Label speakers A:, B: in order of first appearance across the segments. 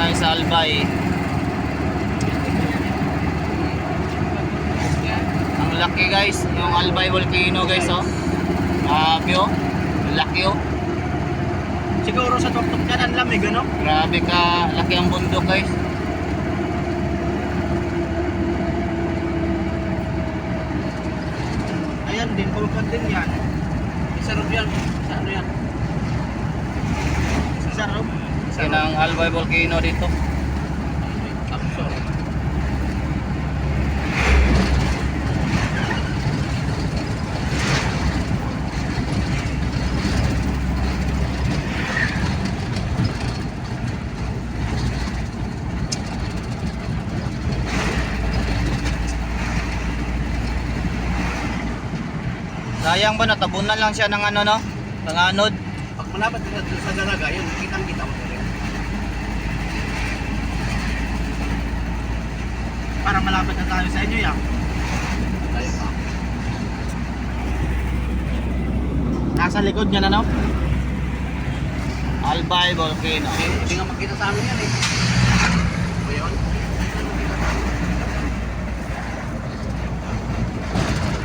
A: tayo sa Albay. Ang laki guys, yung Albay volcano guys oh. Grabe oh. Laki oh.
B: Siguro sa tuktok yan ang lamig ano?
A: Grabe ka, laki ang bundok guys.
B: Ayan din, pulkan din yan. Isarap yan. Sa ano yan? Isarap.
A: Yan ang Albay volcano dito.
B: Absorb.
A: Sayang ba natabunan lang siya ng ano no? Tanganod.
B: Pag malapit ka sa dalaga, yun, kitang-kita mo rin. Para malapit na tayo sa inyo yan. Tayo pa. Nasa likod niya na no?
A: Albay volcano.
B: Hindi nga makita sa amin yan eh. O yun?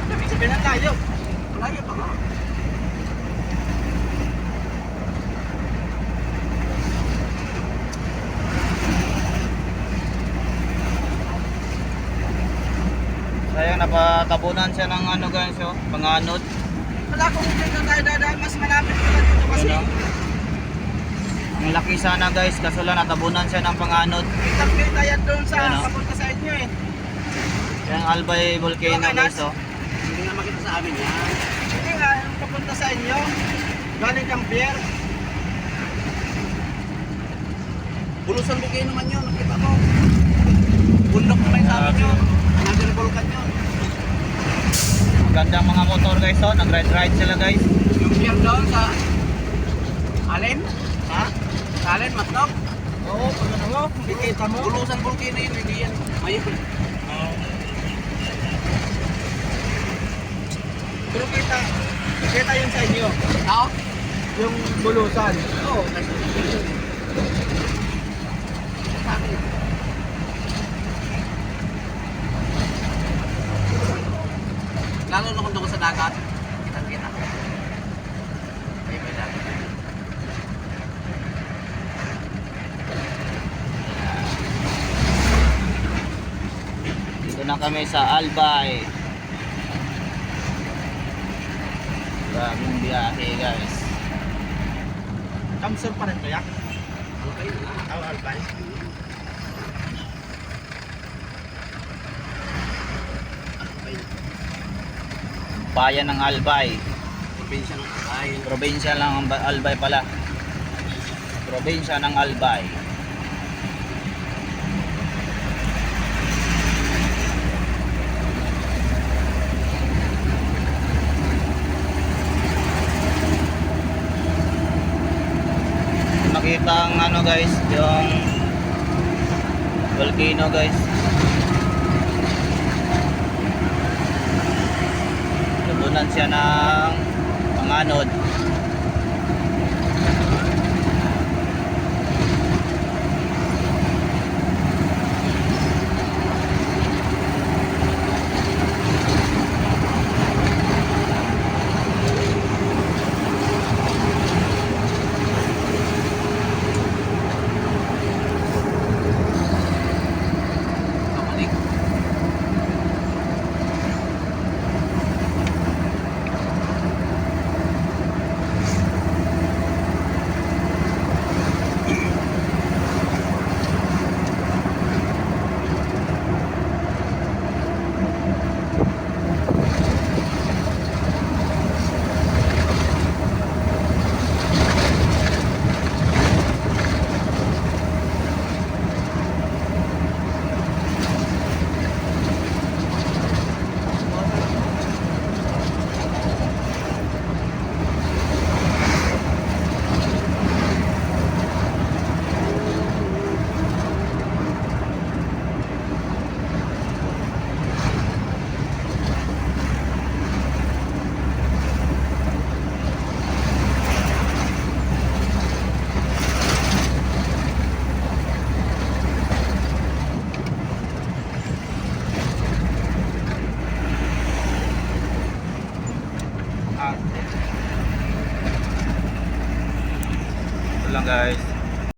B: Ibig sabihin ang layo. Layo pa nga.
A: Sayang napatabunan siya ng ano guys oh, panganod.
B: Wala kung dito tayo dadaan, mas malapit ka na dito kasi.
A: Ano? Ang laki sana guys, kaso lang natabunan siya ng panganod.
B: Kitang-kita yan doon sa
A: Ano?
B: papunta sa inyo eh.
A: Yan Albay volcano guys oh.
B: Hindi nga makita sa amin yan. Hindi nga, yung papunta sa inyo. Galing kang pier. Bulusan bukay naman yun, nakita ko. Bundok naman sa amin yun. Nagre-volcan yun.
A: Gandang mga motor guys oh, nag-ride sila guys.
B: Yung pier doon sa Alin? Ha? Sa Alin, Matnog? Oo, pag ano mo, hindi kita mo. Bulusan bukay na yun, hindi yan. Ayun. Pero kita yun sa inyo. Oo? Yung bulusan. Oo. Lalo na kung doon sa dagat. Kitang-kita. May dagat.
A: Dito na kami sa Albay. Grabing biyahe guys.
B: Kamsur pa rin to yak? Okay. Albay.
A: Bayan ng Albay.
B: Probinsya ng Albay.
A: Probinsya lang ang Albay pala. Probinsya ng Albay. Makita ang ano guys, yung volcano guys. Tubunan siya ng panganod.
C: lang guys.